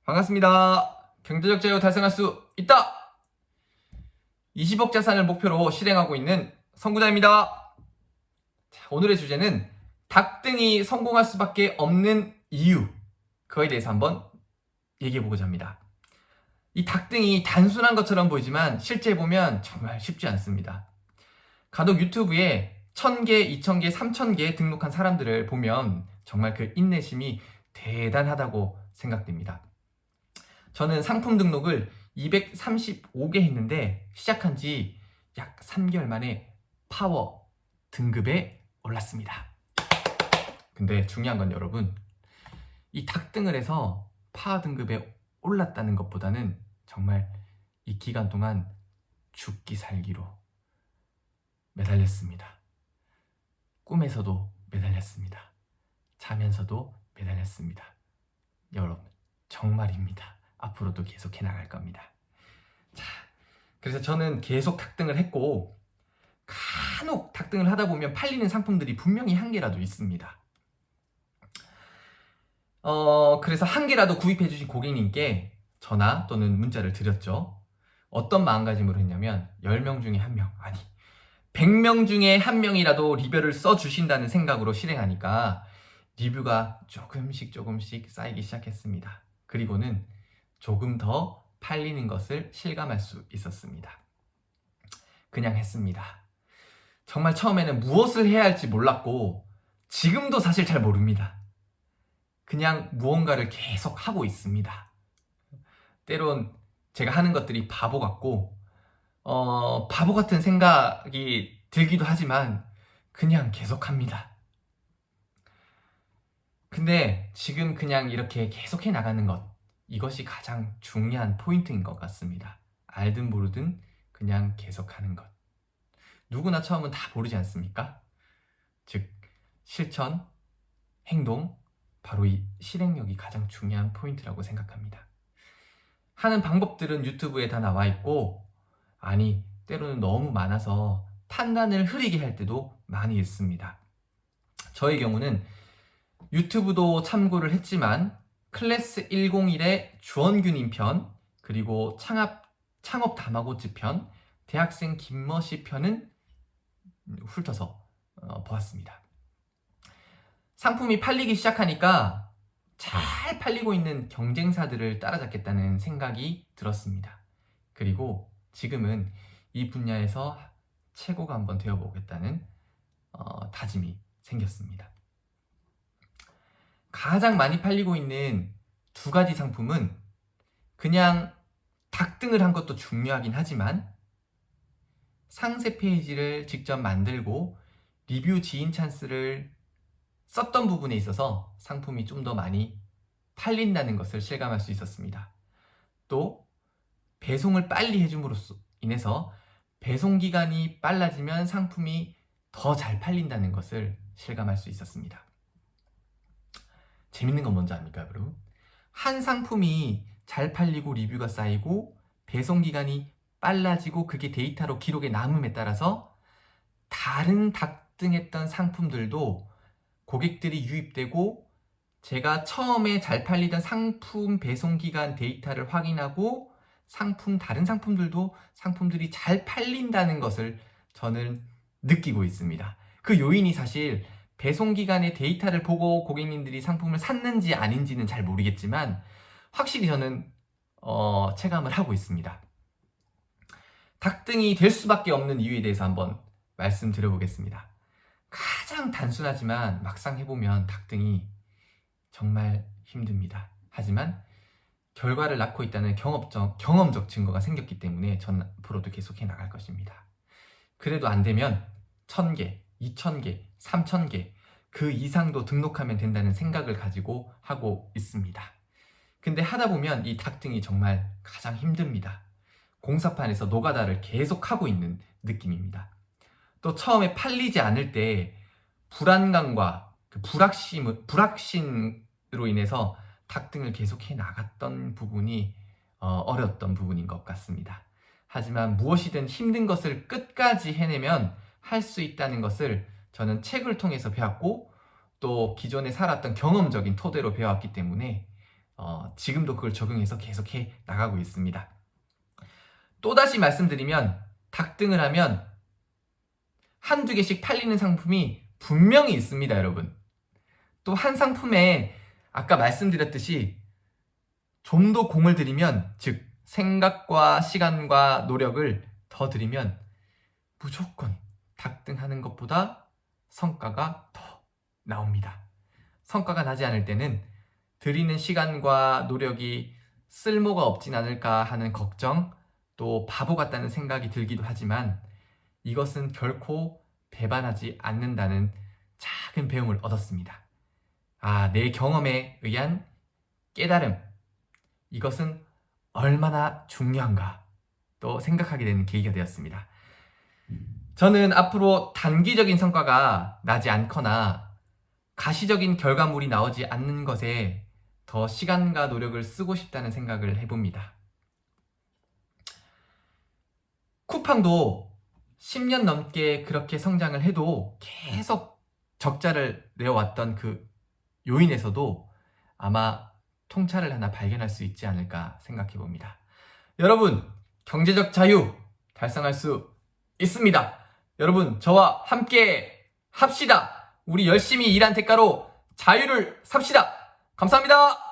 반갑습니다. 경제적 자유 달성할 수 있다! 20억 자산을 목표로 실행하고 있는 선구자입니다. 자, 오늘의 주제는 닭등이 성공할 수밖에 없는 이유, 그거에 대해서 한번 얘기해보고자 합니다. 이 닭등이 단순한 것처럼 보이지만 실제 보면 정말 쉽지 않습니다. 간혹 유튜브에 1000개, 2000개, 3000개 등록한 사람들을 보면 정말 그 인내심이 대단하다고 생각됩니다. 저는 상품 등록을 235개 했는데 시작한 지 약 3개월 만에 파워 등급에 올랐습니다. 근데 중요한 건 여러분, 이 닭등을 해서 파워 등급에 올랐다는 것보다는 정말 이 기간 동안 죽기 살기로 매달렸습니다. 꿈에서도 매달렸습니다. 자면서도 매달렸습니다. 여러분, 정말입니다. 앞으로도 계속 해나갈 겁니다. 자, 그래서 저는 계속 닭등을 했고 간혹 닭등을 하다 보면 팔리는 상품들이 분명히 한 개라도 있습니다. 그래서 한 개라도 구입해 주신 고객님께 전화 또는 문자를 드렸죠. 어떤 마음가짐으로 했냐면 10명 중에 1명, 아니 100명 중에 1명이라도 리뷰를 써주신다는 생각으로 실행하니까 리뷰가 조금씩 쌓이기 시작했습니다. 그리고는 조금 더 팔리는 것을 실감할 수 있었습니다. 그냥 했습니다. 정말 처음에는 무엇을 해야 할지 몰랐고 지금도 사실 잘 모릅니다. 그냥 무언가를 계속 하고 있습니다. 때론 제가 하는 것들이 바보 같고 바보 같은 생각이 들기도 하지만 그냥 계속합니다. 근데 지금 그냥 이렇게 계속해 나가는 것, 이것이 가장 중요한 포인트인 것 같습니다. 알든 모르든 그냥 계속하는 것. 누구나 처음은 다 모르지 않습니까? 즉, 실천, 행동, 바로 이 실행력이 가장 중요한 포인트라고 생각합니다. 하는 방법들은 유튜브에 다 나와 있고, 아니, 때로는 너무 많아서 판단을 흐리게 할 때도 많이 있습니다. 저의 경우는 유튜브도 참고를 했지만 클래스 101의 주원균님 편, 그리고 창업 다마고치 편, 대학생 김머시 편은 훑어서 보았습니다. 상품이 팔리기 시작하니까 잘 팔리고 있는 경쟁사들을 따라잡겠다는 생각이 들었습니다. 그리고 지금은 이 분야에서 최고가 한번 되어보겠다는 다짐이 생겼습니다. 가장 많이 팔리고 있는 두 가지 상품은 그냥 닭등을 한 것도 중요하긴 하지만 상세 페이지를 직접 만들고 리뷰 지인 찬스를 썼던 부분에 있어서 상품이 좀 더 많이 팔린다는 것을 실감할 수 있었습니다. 또 배송을 빨리 해줌으로써 인해서 배송 기간이 빨라지면 상품이 더 잘 팔린다는 것을 실감할 수 있었습니다. 재밌는 건 뭔지 압니까, 여러분? 한 상품이 잘 팔리고 리뷰가 쌓이고 배송 기간이 빨라지고 그게 데이터로 기록에 남음에 따라서 다른 닭등했던 상품들도 고객들이 유입되고 제가 처음에 잘 팔리던 상품 배송 기간 데이터를 확인하고 다른 상품들이 잘 팔린다는 것을 저는 느끼고 있습니다. 그 요인이 사실 배송 기간의 데이터를 보고 고객님들이 상품을 샀는지 아닌지는 잘 모르겠지만 확실히 저는 체감을 하고 있습니다. 닭등이 될 수밖에 없는 이유에 대해서 한번 말씀드려보겠습니다. 가장 단순하지만 막상 해보면 닭등이 정말 힘듭니다. 하지만 결과를 낳고 있다는 경험적 증거가 생겼기 때문에 저는 앞으로도 계속해 나갈 것입니다. 그래도 안 되면 1000개, 2000개, 3000개 그 이상도 등록하면 된다는 생각을 가지고 하고 있습니다. 근데 하다 보면 이 닭등이 정말 가장 힘듭니다. 공사판에서 노가다를 계속 하고 있는 느낌입니다. 또 처음에 팔리지 않을 때 불안감과 그 불확신으로 인해서 닭등을 계속해 나갔던 부분이 어려웠던 부분인 것 같습니다. 하지만 무엇이든 힘든 것을 끝까지 해내면 할 수 있다는 것을 저는 책을 통해서 배웠고 또 기존에 살았던 경험적인 토대로 배웠기 때문에 지금도 그걸 적용해서 계속해 나가고 있습니다. 또다시 말씀드리면 닭등을 하면 한두 개씩 팔리는 상품이 분명히 있습니다, 여러분. 또 한 상품에 아까 말씀드렸듯이 좀 더 공을 들이면, 즉 생각과 시간과 노력을 더 들이면 무조건 닭등하는 것보다 성과가 더 나옵니다. 성과가 나지 않을 때는 들이는 시간과 노력이 쓸모가 없진 않을까 하는 걱정, 또 바보 같다는 생각이 들기도 하지만 이것은 결코 배반하지 않는다는 작은 배움을 얻었습니다. 내 경험에 의한 깨달음, 이것은 얼마나 중요한가 또 생각하게 되는 계기가 되었습니다. 저는 앞으로 단기적인 성과가 나지 않거나 가시적인 결과물이 나오지 않는 것에 더 시간과 노력을 쓰고 싶다는 생각을 해봅니다. 쿠팡도 10년 넘게 그렇게 성장을 해도 계속 적자를 내어왔던 그 요인에서도 아마 통찰을 하나 발견할 수 있지 않을까 생각해 봅니다. 여러분, 경제적 자유 달성할 수 있습니다. 여러분, 저와 함께 합시다. 우리 열심히 일한 대가로 자유를 삽시다. 감사합니다.